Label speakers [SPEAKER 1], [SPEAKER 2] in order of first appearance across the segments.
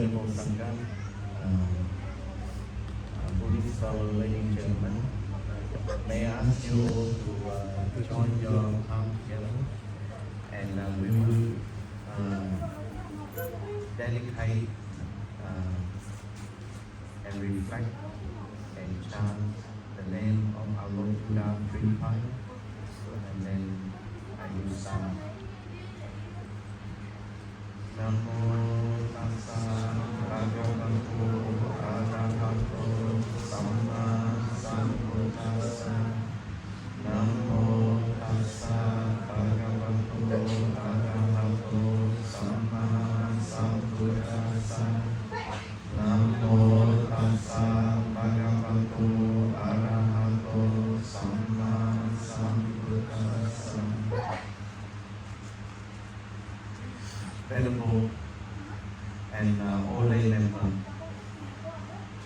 [SPEAKER 1] Venerable Sangha, Buddhist fellow, ladies and gentlemen, may I ask you all to join your palms together, and we will dedicate and reflect and chant the name of our Lord Buddha 3 times, and then I will start. Namo tassa bhagavato arahato samma sambuddhassa. Namo tassa bhagavato arahato samma sambuddhassa. Namo tassa bhagavato arahato samma sambuddhassa. Venerable and all lay members,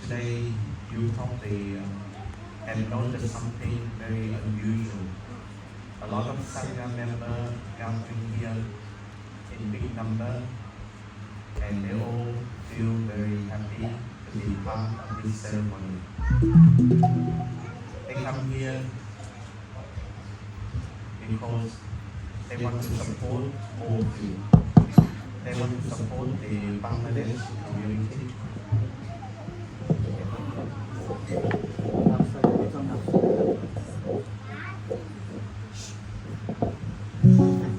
[SPEAKER 1] today you probably have noticed something very unusual. A lot of Sangha members gathering here in big number, and they all feel very happy to be part of this ceremony. They come here because they want to support all of you. They want to support the Bangladesh community.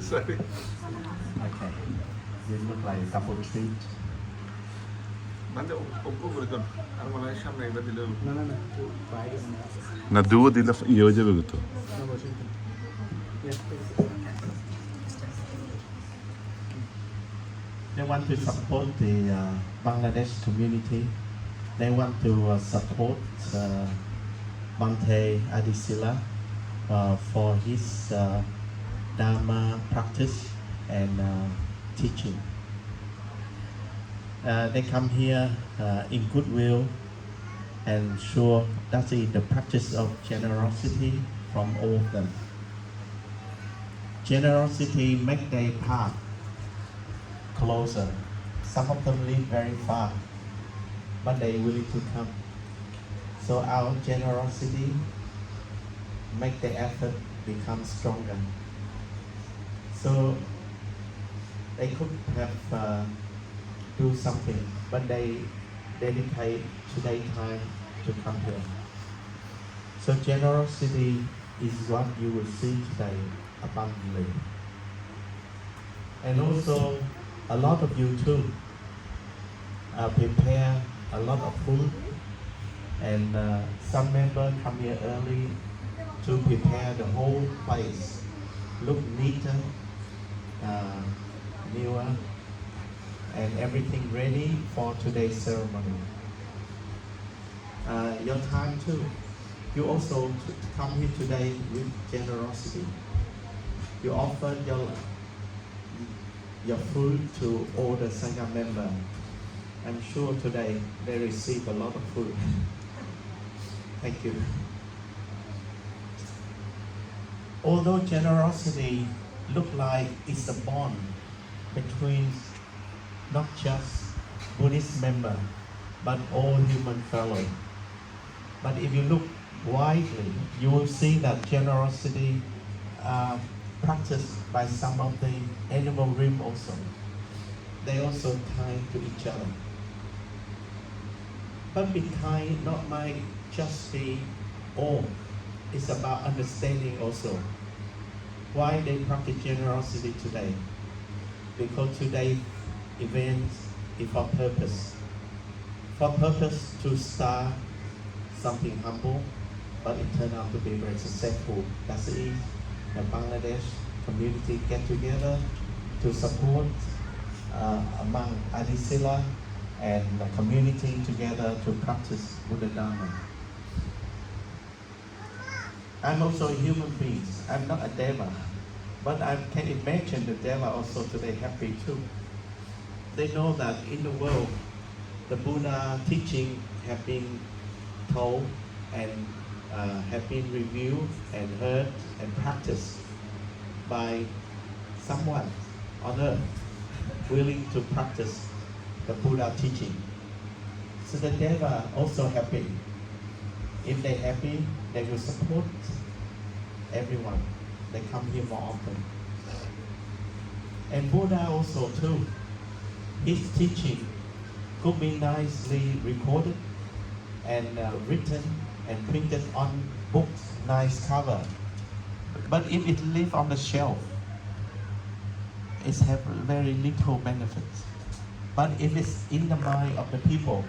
[SPEAKER 2] Sorry.
[SPEAKER 1] Okay, this looks like a couple treat.
[SPEAKER 2] না দুও দিলে ইয়ে হয়ে যাবে তো।
[SPEAKER 1] They want to support the Bangladesh community. They want to support Bhante Adisila for his Dharma practice and teaching. They come here in goodwill and sure that is the practice of generosity from all of them. Generosity make their path closer. Some of them live very far, but they willing to come. So our generosity make the effort become stronger. So they could have do something, but they dedicate today time to come here. So generosity is what you will see today abundantly. And also a lot of you too prepare a lot of food, and some members come here early to prepare the whole place, look neater, newer, and everything ready for today's ceremony. Your time too. You also come here today with generosity. You offer your food to all the Sangha members. I'm sure today they receive a lot of food. Thank you. Although generosity look like it's a bond between not just Buddhist member, but all human fellow. But if you look widely, you will see that generosity practiced by some of the animal realm also. They also kind to each other. But be kind not might just be all. It's about understanding also. Why they practice generosity today? Because today's event is for purpose. For purpose to start something humble, but it turned out to be very successful. That's it. The Bangladesh community get together to support among Adisila and the community together to practice Buddha Dharma. I'm also a human being. I'm not a Deva, but I can imagine the Deva also today happy too. They know that in the world, the Buddha teaching have been told and have been reviewed and heard and practiced by someone on earth willing to practice the Buddha teaching. So the Deva also happy. If they happy, they will support everyone. They come here more often. And Buddha also too, his teaching could be nicely recorded and written and printed on books, nice cover. But if it live on the shelf, it have very little benefits. But if it's in the mind of the people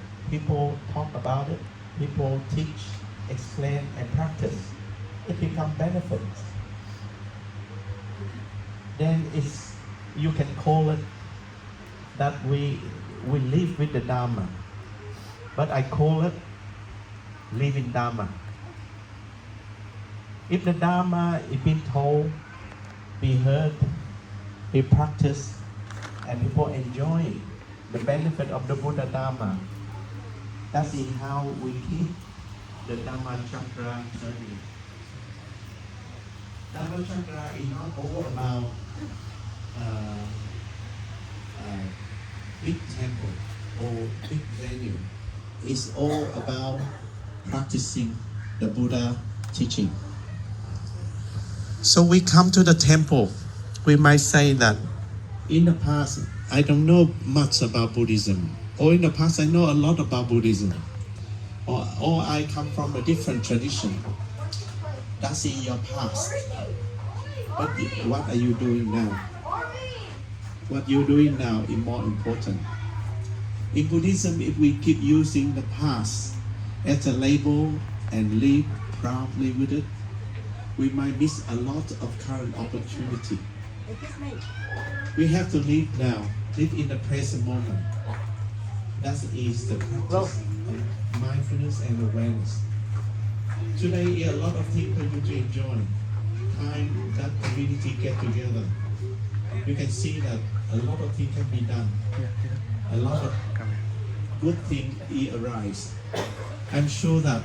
[SPEAKER 1] talk about it, people teach, explain and practice, it becomes benefits. Then you can call it that we live with the Dharma. But I call it living Dharma. If the Dharma is being told, be heard, be practiced, and people enjoy the benefit of the Buddha Dharma, that is how we keep the Dhamma Chakra turning. Dhamma Chakra is not all about big temple or big venue. It's all about practicing the Buddha teaching. So we come to the temple, we might say that in the past I don't know much about Buddhism, or in the past I know a lot about Buddhism, or I come from a different tradition. That's in your past. But what are you doing now? What you're doing now is more important. In Buddhism, if we keep using the past as a label and live proudly with it, we might miss a lot of current opportunity. We have to live now, live in the present moment. That is the practice of mindfulness and awareness. Today, a lot of things for you to enjoy. Time that community get together. You can see that a lot of things can be done. A lot of good things arise. I'm sure that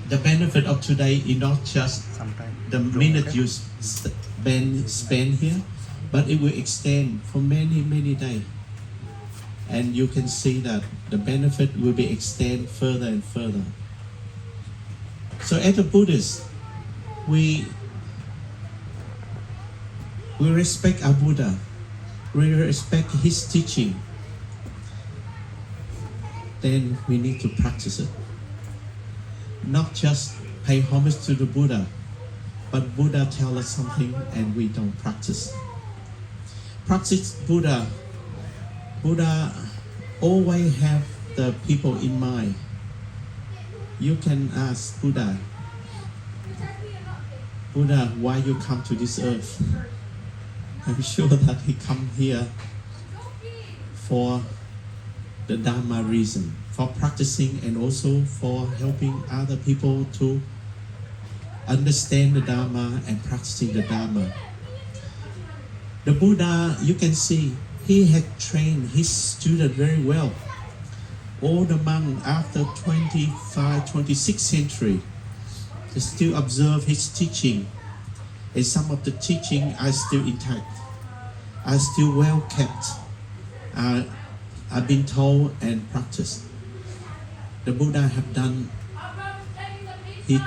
[SPEAKER 1] the benefit of today is not just the minute you spend here, but it will extend for many, many days. And you can see that the benefit will be extended further and further. So as a Buddhist, we respect our Buddha. We respect his teaching. Then we need to practice it. Not just pay homage to the Buddha, but Buddha tells us something and we don't practice. Practice Buddha. Buddha always have the people in mind. You can ask Buddha, Buddha, why you come to this earth? I'm sure that he come here for the Dharma reason, for practicing and also for helping other people to understand the Dharma and practicing the Dharma. The Buddha, you can see, he had trained his student very well. All the monks after 26th century, they still observe his teaching. And some of the teaching are still intact, are still well kept, are being told and practiced. The Buddha have done his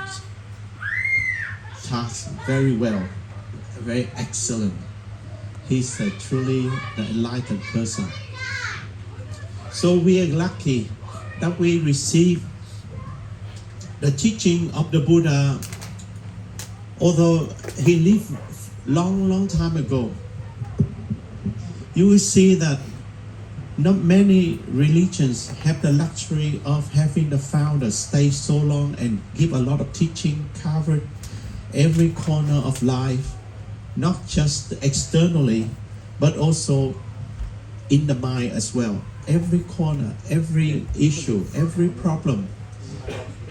[SPEAKER 1] task very well, very excellent. He's truly the enlightened person. So we are lucky that we receive the teaching of the Buddha. Although he lived long time ago, you will see that not many religions have the luxury of having the founder stay so long and give a lot of teaching, covered every corner of life, not just externally, but also in the mind as well. Every corner, every issue, every problem,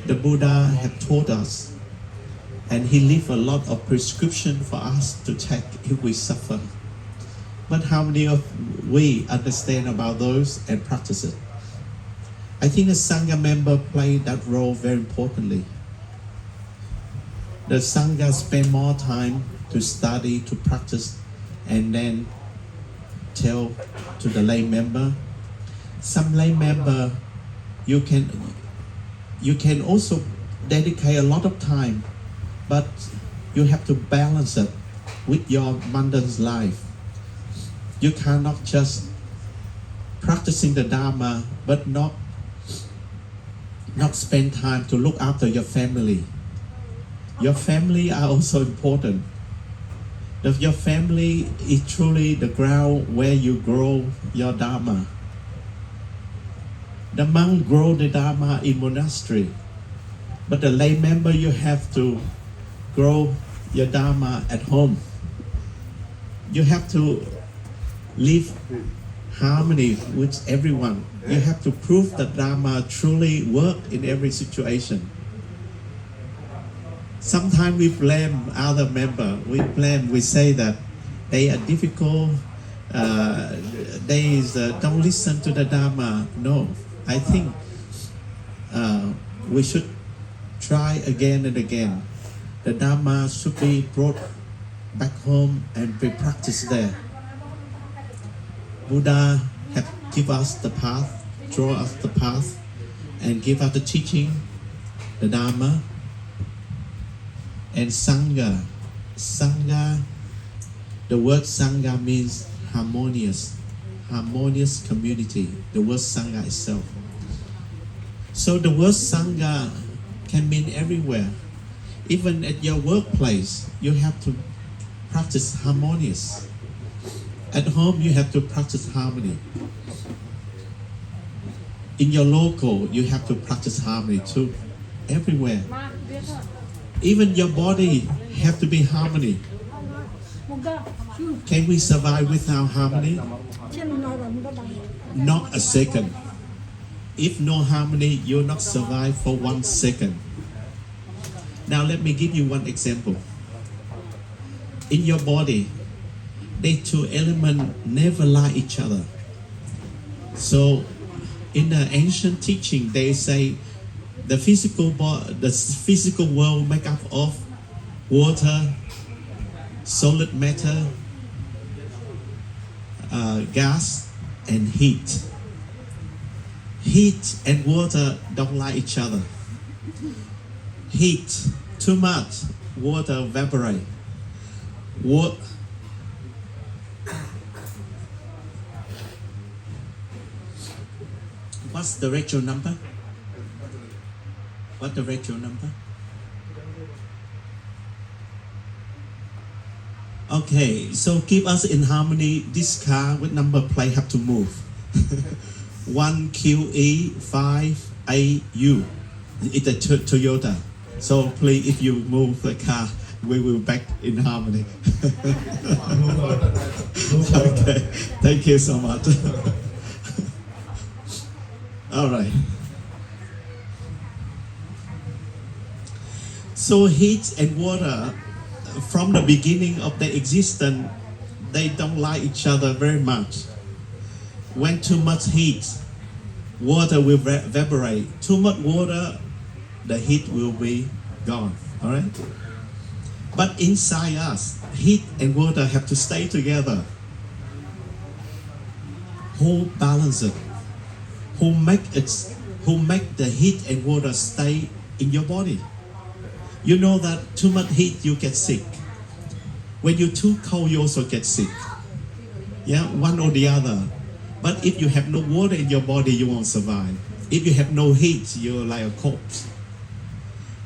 [SPEAKER 1] the Buddha have taught us. And he left a lot of prescription for us to take if we suffer. But how many of we understand about those and practice it? I think the Sangha member played that role very importantly. The Sangha spend more time to study, to practice, and then tell to the lay member some lay member, you can also dedicate a lot of time, but you have to balance it with your mundane life. You cannot just practicing the Dharma but not spend time to look after your family. Your family are also important. If your family is truly the ground where you grow your Dharma. The monk grow the Dharma in monastery, but the lay member, you have to grow your Dharma at home. You have to live harmony with everyone. You have to prove that Dharma truly works in every situation. Sometimes we blame other members. We say that they are difficult. They don't listen to the Dharma. No, I think we should try again and again. The Dharma should be brought back home and be practiced there. Buddha have give us the path, draw us the path, and give us the teaching, the Dharma, and Sangha. Sangha, the word Sangha means harmonious community. The word Sangha itself. So the word Sangha can mean everywhere. Even at your workplace, you have to practice harmonious. At home, you have to practice harmony. In your local, you have to practice harmony too. Everywhere. Even your body have to be harmony. Can we survive without harmony? Not a second. If no harmony, you'll not survive for 1 second. Now let me give you one example. In your body, the two elements never like each other. So in the ancient teaching, they say the physical world made up of water, solid matter, gas, and heat. Heat and water don't like each other. Heat too much, water evaporate. What's the ratio number? What's the ratio number? Okay, so keep us in harmony. This car with number plate have to move. 1QE5AU. It's a Toyota. So please, if you move the car, we will back in harmony. Okay, thank you so much. All right. So heat and water, from the beginning of their existence, they don't like each other very much. When too much heat, water will evaporate. Too much water, the heat will be gone. All right. But inside us, heat and water have to stay together. Who balance it? Who make the heat and water stay in your body? You know that too much heat, you get sick. When you're too cold, you also get sick. Yeah, one or the other. But if you have no water in your body, you won't survive. If you have no heat, you're like a corpse.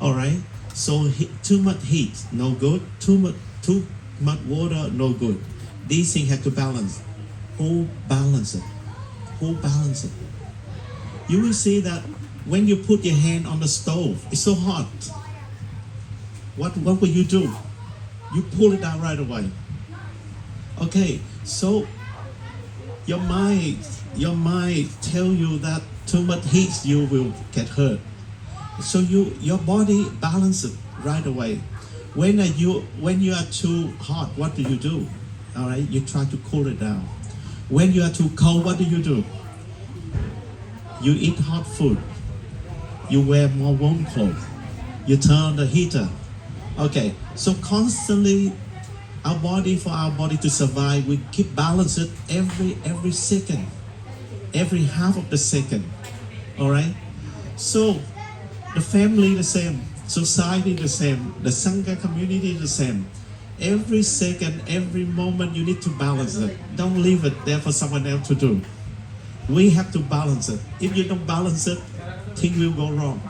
[SPEAKER 1] All right. So too much heat, no good. Too much water, no good. These things have to balance. Who balance it? Who balance it? You will see that when you put your hand on the stove, it's so hot. What will you do? You pull it down right away. Okay, so your mind tell you that too much heat you will get hurt. So your body balance it right away. When you are too hot, what do? All right, you try to cool it down. When you are too cold, what do? You eat hot food. You wear more warm clothes. You turn on the heater. Okay, so constantly for our body to survive, we keep balance it every second. every half of the second. All right. So the family the same, society the same, the Sangha community the same. Every second, every moment, you need to balance it. Don't leave it there for someone else to do. We have to balance it. If you don't balance it, things will go wrong.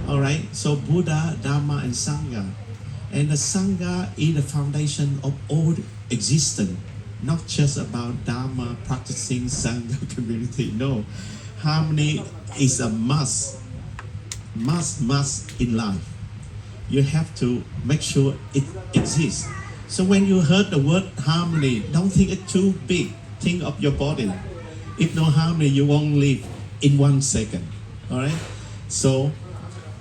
[SPEAKER 1] All right. So Buddha, Dharma, and Sangha, and the Sangha is the foundation of all existence. Not just about Dharma practicing Sangha community. No, harmony is a must in life. You have to make sure it exists. So when you heard the word harmony, don't think it's too big. Think of your body. If no harmony, you won't live in 1 second. All right. So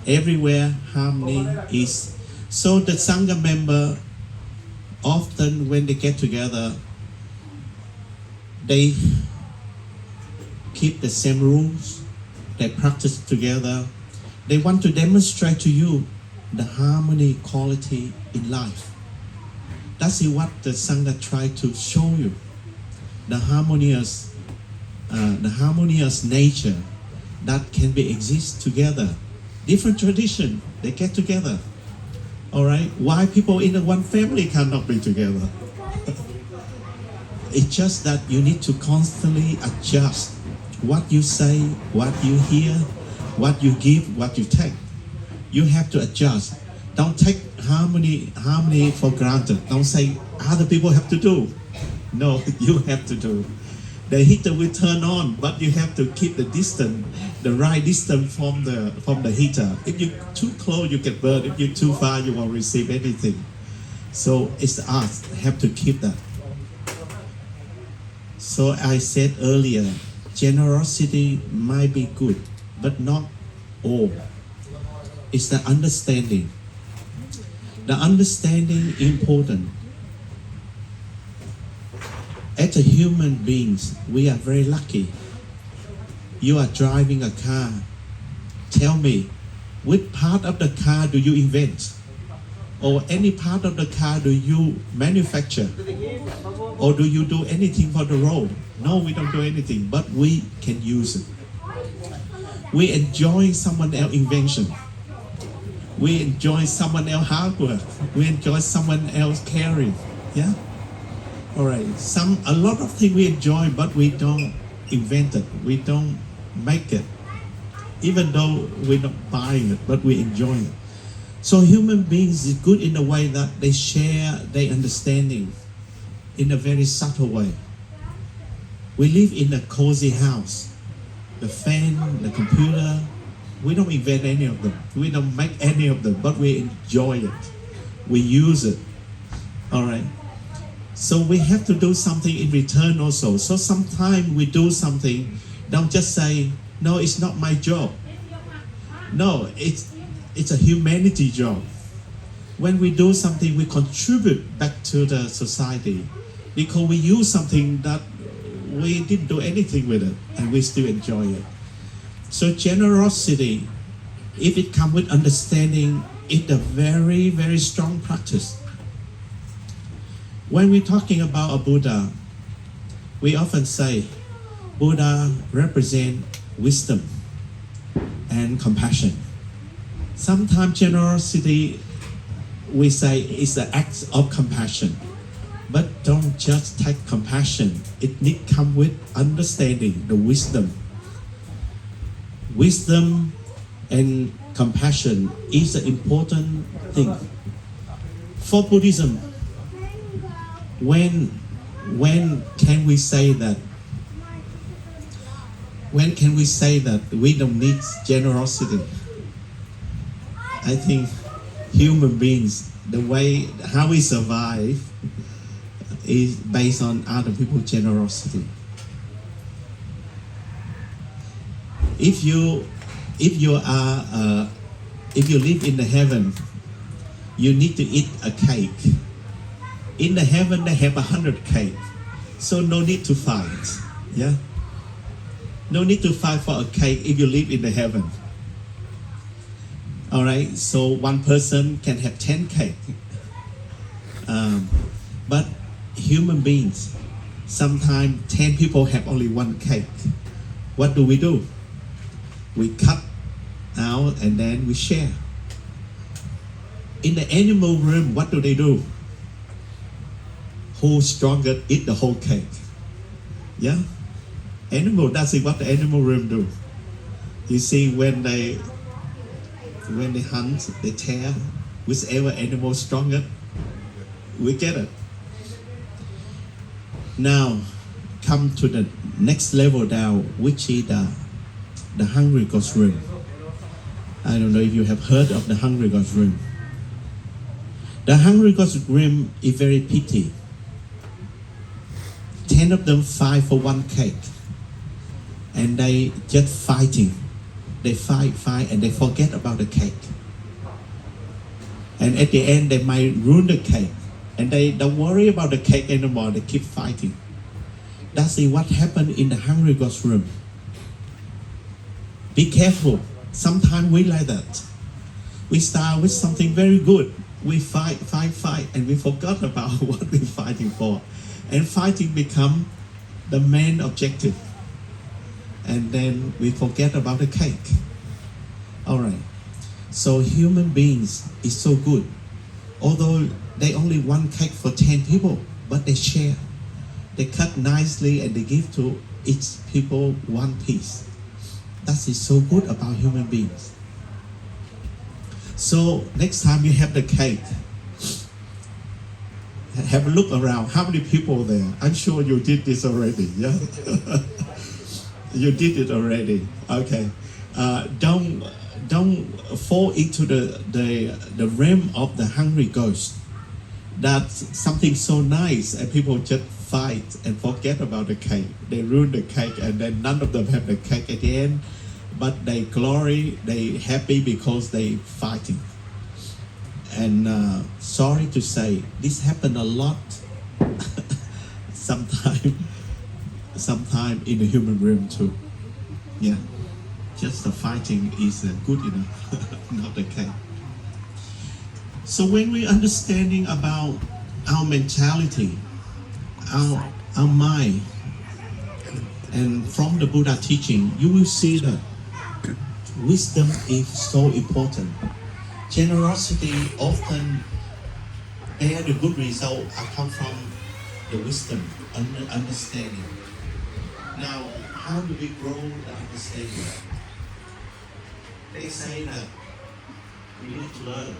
[SPEAKER 1] everywhere harmony is. So the Sangha member often when they get together, they keep the same rules. They practice together. They want to demonstrate to you the harmony quality in life. That's what the Sangha try to show you. The harmonious nature that can be exist together. Different tradition, they get together. All right. Why people in one family cannot be together? It's just that you need to constantly adjust what you say, what you hear, what you give, what you take. You have to adjust. Don't take harmony for granted. Don't say other people have to do. No, you have to do. The heater will turn on, but you have to keep the distance, the right distance from the heater. If you're too close, you get burned. If you're too far, you won't receive anything. So it's us have to keep that. So I said earlier, generosity might be good, but not all. It's the understanding. The understanding important. As a human beings, we are very lucky. You are driving a car. Tell me, which part of the car do you invent? Or any part of the car do you manufacture? Or do you do anything for the road? No, we don't do anything, but we can use it. We enjoy someone else's invention. We enjoy someone else's hard work. We enjoy someone else's caring. Yeah? All right. A lot of things we enjoy, but we don't invent it. We don't make it. Even though we're not buying it, but we enjoy it. So human beings is good in a way that they share their understanding in a very subtle way. We live in a cozy house. The fan, the computer, we don't invent any of them. We don't make any of them, but we enjoy it. We use it. All right. So we have to do something in return also. So sometimes we do something, don't just say, no, it's not my job. No, it's a humanity job. When we do something, we contribute back to the society because we use something that we didn't do anything with it and we still enjoy it. So generosity, if it comes with understanding, it's a very, very strong practice. When we're talking about a Buddha, we often say Buddha represents wisdom and compassion. Sometimes generosity, we say, is an act of compassion. But don't just take compassion. It needs to come with understanding, the wisdom. Wisdom and compassion is an important thing. For Buddhism, when can we say that? When can we say that we don't need generosity? I think human beings, the way how we survive is based on other people's generosity. If you live in the heaven, you need to eat a cake. In the heaven, they have 100 cakes, so no need to fight. Yeah, no need to fight for a cake if you live in the heaven. All right, so one person can have 10 cakes, but human beings, sometimes 10 people have only one cake. what do? We cut out and then we share. In the animal realm, what do? Who's stronger eat the whole cake. Yeah? Animal, that's what the animal realm do. You see, when they hunt, they tear, whichever animal stronger, we get it. Now, come to the next level down, which is the hungry ghost realm. I don't know if you have heard of the hungry ghost realm. The hungry ghost realm is very pity. 10 of them fight for one cake, and they just fighting. They fight, and they forget about the cake. And at the end, they might ruin the cake, and they don't worry about the cake anymore. They keep fighting. That's what happened in the hungry ghost room. Be careful. Sometimes we like that. We start with something very good. We fight, and we forgot about what we're fighting for. And fighting become the main objective. And then we forget about the cake. All right. So human beings is so good. Although they only one cake for 10 people, but they share. They cut nicely and they give to each people one piece. That is so good about human beings. So next time you have the cake, have a look around. How many people there? I'm sure you did this already. Yeah, you did it already. Okay. Don't fall into the realm of the hungry ghost. That's something so nice, and people just fight and forget about the cake. They ruin the cake, and then none of them have the cake at the end. But they glory, they happy because they fighting. And sorry to say, this happened a lot. sometime in the human realm too. Yeah, just the fighting is good enough, not the cake. So when we're understanding about our mentality, our mind, and from the Buddha teaching, you will see that wisdom is so important. Generosity often bear the good result come from the wisdom, understanding. Now, how do we grow the understanding? They say that we need to learn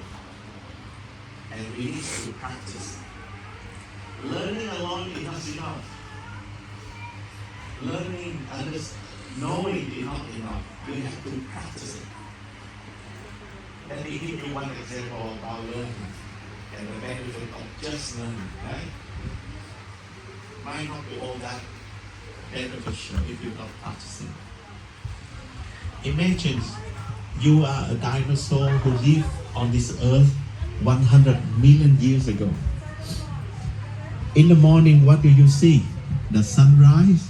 [SPEAKER 1] and we need to practice. Learning alone is not enough. Learning, knowing is not enough. We have to practice it. Let me give you one example about learning and the benefit of just learning, right? Might not be all that beneficial if you're not practicing. Imagine you are a dinosaur who lived on this earth 100 million years ago. In the morning, what do you see? The sunrise.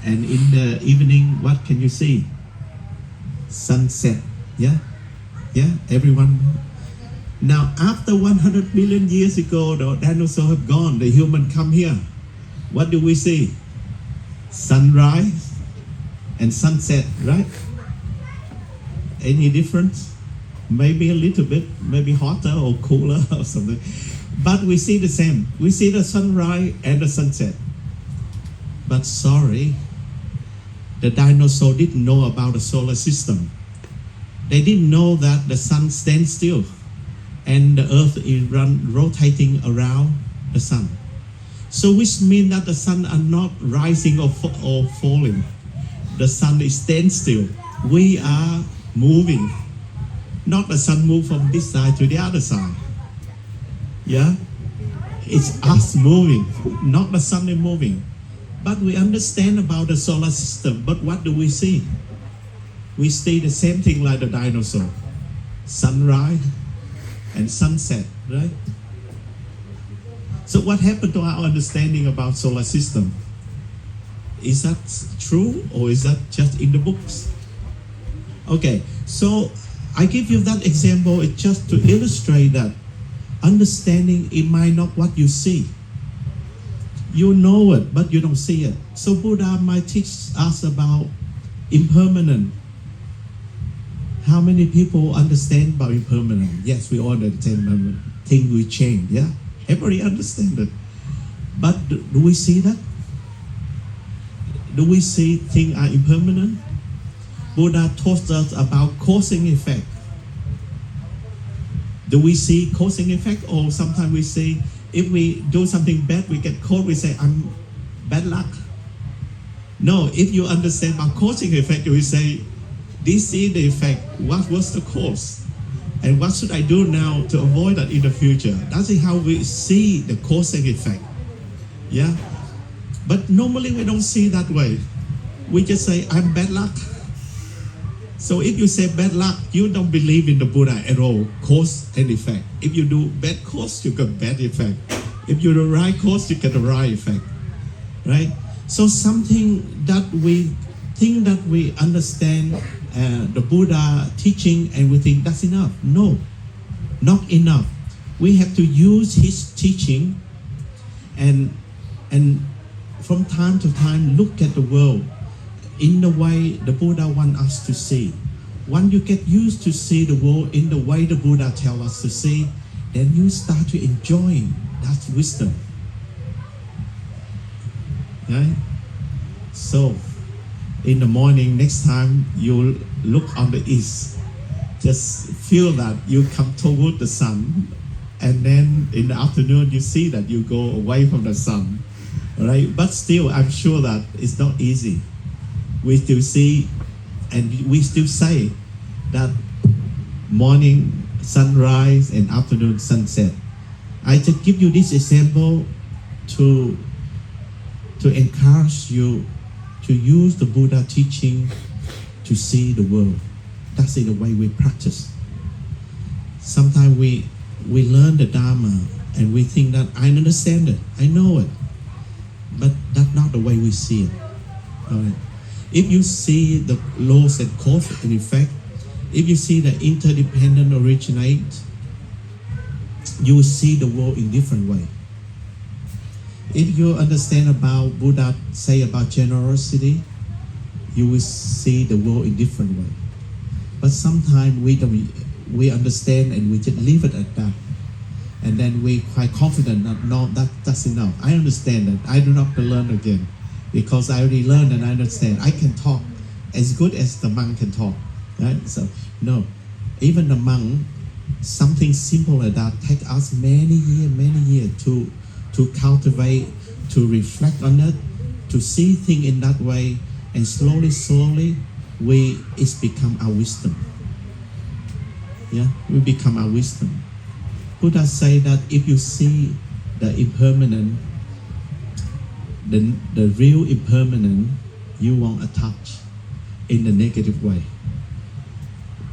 [SPEAKER 1] And in the evening, what can you see? Sunset. Yeah? Yeah, everyone. Now, after 100 million years ago, the dinosaurs have gone, the human come here. What do we see? Sunrise and sunset, right? Any difference? Maybe a little bit, maybe hotter or cooler or something. But we see the same. We see the sunrise and the sunset. But sorry, the dinosaur didn't know about the solar system. They didn't know that the sun stands still and the earth is rotating around the sun. So which means that the sun are not rising or falling. The sun is standing still. We are moving. Not the sun move from this side to the other side. Yeah? It's us moving, not the sun is moving. But we understand about the solar system. But what do we see? We see the same thing like the dinosaur. Sunrise and sunset, right? So what happened to our understanding about solar system? Is that true or is that just in the books? Okay, so I give you that example just to illustrate that understanding it might not what you see. You know it, but you don't see it. So Buddha might teach us about impermanent. How many people understand about impermanent? Yes, we all understand. Things will change. Yeah, everybody understand it. But do we see that? Do we see things are impermanent? Buddha taught us about causing effect. Do we see causing effect, or sometimes we say if we do something bad, we get caught. We say I'm bad luck. No, if you understand about causing effect, you will say this is the effect. What was the cause? And what should I do now to avoid that in the future? That's how we see the causing effect. Yeah. But normally we don't see that way. We just say, I'm bad luck. So if you say bad luck, you don't believe in the Buddha at all, cause and effect. If you do bad cause, you get bad effect. If you do right cause, you get the right effect. Right? So something that we think that we understand the Buddha teaching and we think that's enough. No, not enough. We have to use his teaching and from time to time look at the world in the way the Buddha wants us to see. Once you get used to see the world in the way the Buddha tells us to see, then you start to enjoy that wisdom. Right? So, in the morning, next time you look on the east, just feel that you come toward the sun, and then in the afternoon you see that you go away from the sun. Right? But still, I'm sure that it's not easy. We still see and we still say that morning sunrise and afternoon sunset. I just give you this example to encourage you to use the Buddha teaching to see the world. That's the way we practice. Sometimes we learn the Dharma and we think that I understand it, I know it, but that's not the way we see it. All right. If you see the laws and cause and effect, if you see the interdependent originate, you will see the world in different way. If you understand about Buddha say about generosity, you will see the world in different way. But sometimes we understand and we just leave it at that. And then we quite confident that no, that's enough. I understand that. I do not have to learn again. Because I already learned and I understand. I can talk as good as the monk can talk. Right? So no. Even the monk, something simple like that take us many years to cultivate, to reflect on it, to see things in that way, and slowly it's become our wisdom. Yeah, we become our wisdom. Buddha say that if you see the impermanent, the real impermanent, you won't attach in the negative way.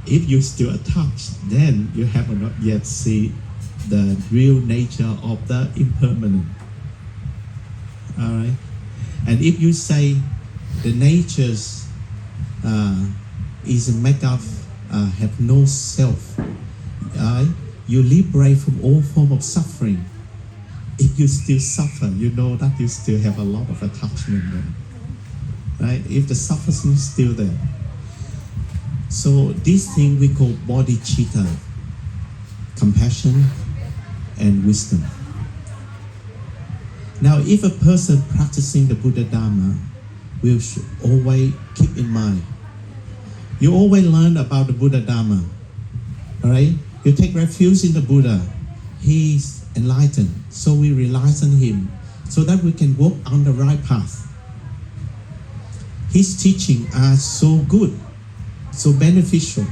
[SPEAKER 1] If you still attach, then you have not yet seen the real nature of the impermanent. All right. And if you say the natures is made of have no self, you liberate from all form of suffering. If you still suffer, you know that you still have a lot of attachment there. Right? If the suffering is still there. So this thing we call bodhicitta, compassion and wisdom. Now, if a person practicing the Buddha Dharma will always keep in mind, you always learn about the Buddha Dharma. Alright? You take refuge in the Buddha. He's enlightened. So we rely on him so that we can walk on the right path. His teaching are so good, so beneficial.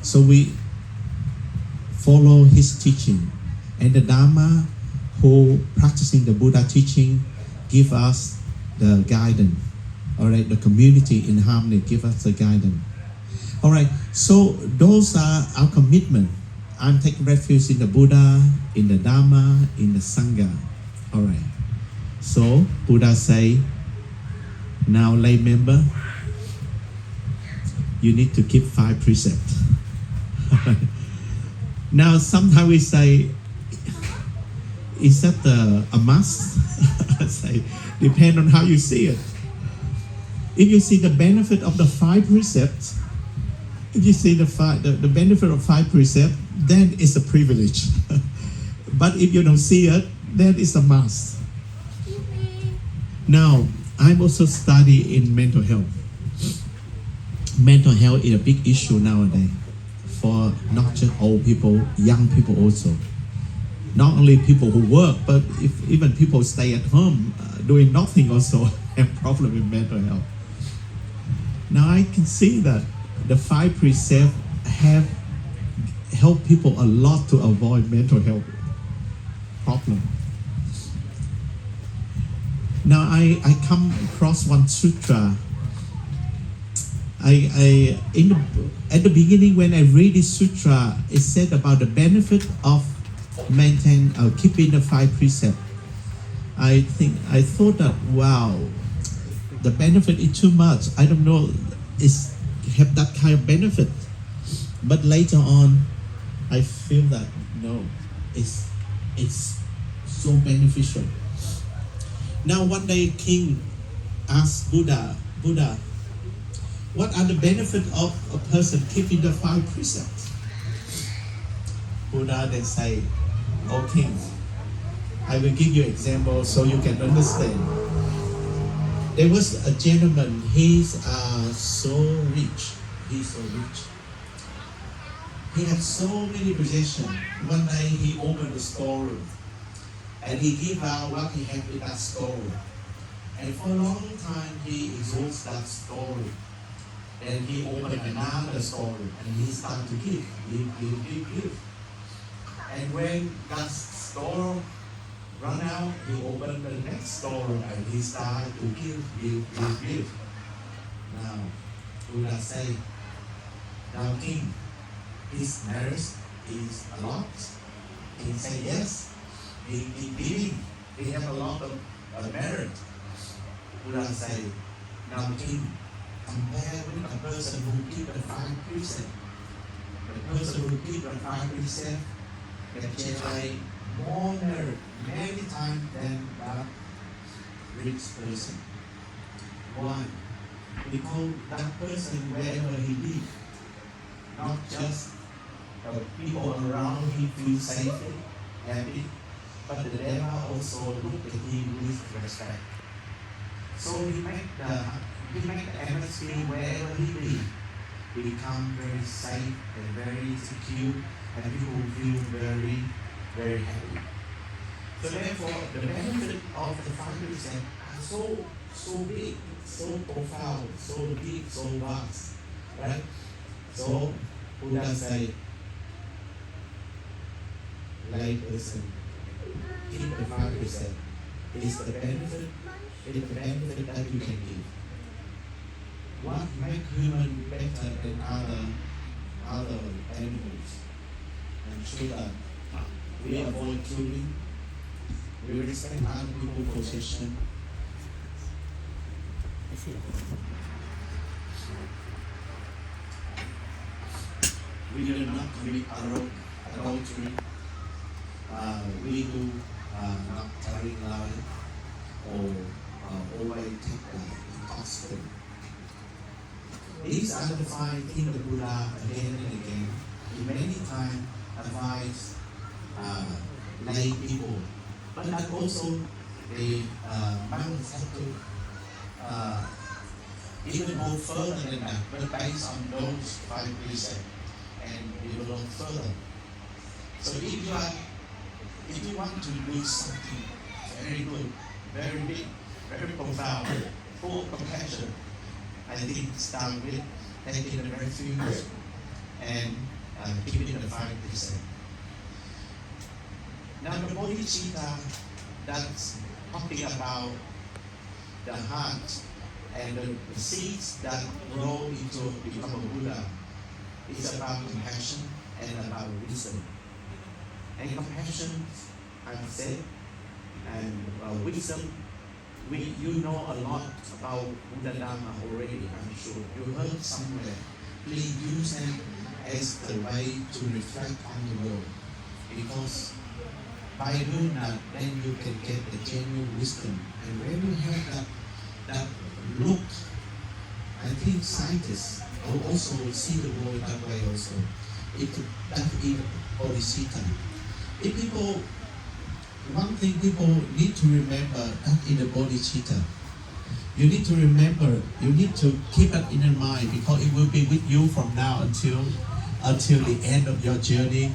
[SPEAKER 1] So we follow his teaching. And the Dharma who practicing the Buddha teaching give us the guidance. Alright, the community in harmony give us the guidance. Alright, so those are our commitment. I'm taking refuge in the Buddha, in the Dharma, in the Sangha. Alright. So Buddha say, now lay member, you need to keep 5 precepts. Now sometimes we say, is that a must? I say, depend on how you see it. If you see the benefit of the 5 precepts, if you see the benefit of 5 precepts, then it's a privilege. But if you don't see it, then it's a must. Now, I'm also study in mental health. Mental health is a big issue nowadays for not just old people, young people also. Not only people who work, but if even people stay at home doing nothing also have problem with mental health. Now I can see that the 5 precepts have helped people a lot to avoid mental health problem. Now I come across one sutra. At the beginning when I read this sutra, it said about the benefit of keeping the 5 precepts. I thought that wow, the benefit is too much. I don't know it's have that kind of benefit. But later on, I feel that no, it's so beneficial. Now one day King asked Buddha, what are the benefits of a person keeping the 5 precepts? Buddha then say, "O King, I will give you an example so you can understand. There was a gentleman, he's so rich. He had so many possessions. One day he opened the storeroom and he gave out what he had in that storeroom. And for a long time he exhausted that storeroom. And he opened another storeroom and he started to give. And when that store run out, he opened the next storeroom and he started to give. Now, Buddha say, now King, his marriage is a lot. He say yes, he giving, he have a lot of merit. Buddha say, now King, compare with a person who keep the 5 precepts. The person who keep the 5 precepts can generate more merit many times than that rich person. Why? Because that person, wherever he lives, not just the people around him feel safe, happy, but the devil also look at him with respect. So he make the atmosphere wherever he lives become very safe and very secure, and people feel very, very happy. So therefore, the benefit of the 5 precepts are so big, so profound, so big, so vast, right? So Buddha say, lay person, keep the 5 precepts. Is the benefit that you can give. What makes human better than other animals? And so that we avoid killing, we respect other people's possession. We do not commit adultery. We do not carry lie or always take intoxicant. These are the 5 things the Buddha again and again, he many times advise lay people, but that also the monks have to even go further than that, but based on those 5 precepts and develop further. So if you want to do something very good, very big, very profound, full of compassion, I think start with taking the refuge and keeping the 5 precepts. Now the bodhicitta, that's talking about the heart and the seeds that grow into become a Buddha. It's about compassion and about wisdom. And compassion, I've said, and wisdom, you know a lot about Buddha Dharma already, I'm sure. You heard somewhere. Please use them as the way to reflect on the world. Because by doing that, then you can get the genuine wisdom. And when you have that look I think scientists will also see the world that way also. That in Bodhisattva. If people, one thing people need to remember that in the Bodhisattva, you need to remember, you need to keep it in your mind because it will be with you from now until the end of your journey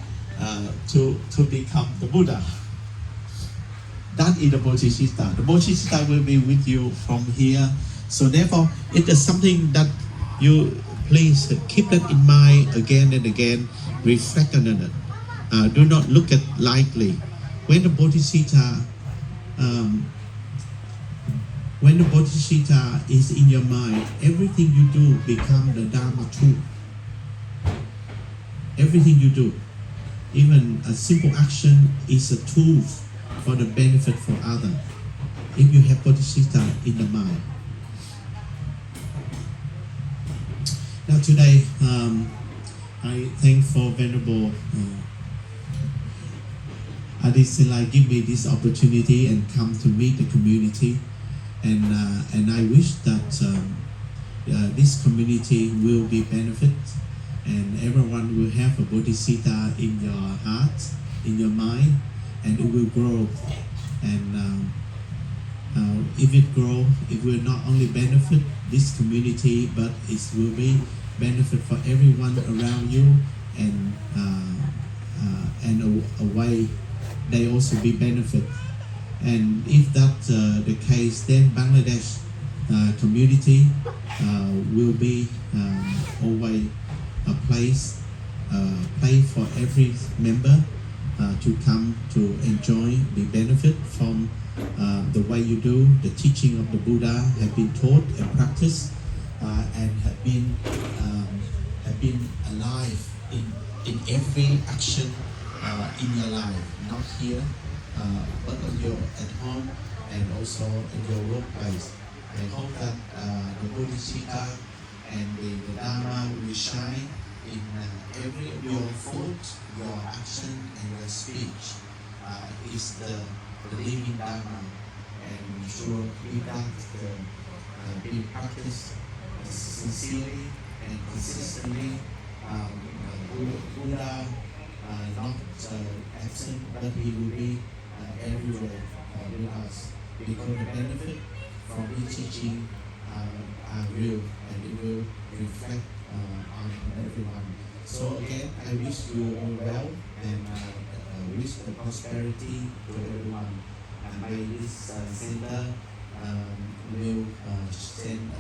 [SPEAKER 1] to become the Buddha. That is the Bodhisattva. The Bodhisattva will be with you from here. So therefore, it is something that you please keep that in mind again and again. Reflect on it. Do not look at lightly. When the Bodhisattva is in your mind, everything you do become the Dharma too. Everything you do, even a simple action, is a tool for the benefit for others. If you have Bodhisattva in the mind. Now today, I thank for Venerable Adisila give me this opportunity and come to meet the community, and I wish that this community will be benefit, and everyone will have a Bodhisattva in your heart, in your mind, and it will grow. And if it grow, it will not only benefit this community, but it will be benefit for everyone around you, and a way they also be benefit. And if that's the case, then Bangladesh community will be always a place for every member to come to enjoy the benefit from the way you do. The teaching of the Buddha have been taught and practiced and have been alive in every action in your life, not here, but at home and also in your workplace. I hope that the Bodhisattva and the Dharma will shine in every of your thought, your action, and your speech. Is the living Dharma, and sure if that be practiced sincerely and consistently, Buddha not absent, but he will be everywhere with us, because the benefit from his teaching are real, and it will reflect on everyone. So again, I wish you all well, and wish the prosperity to everyone. And may this center will send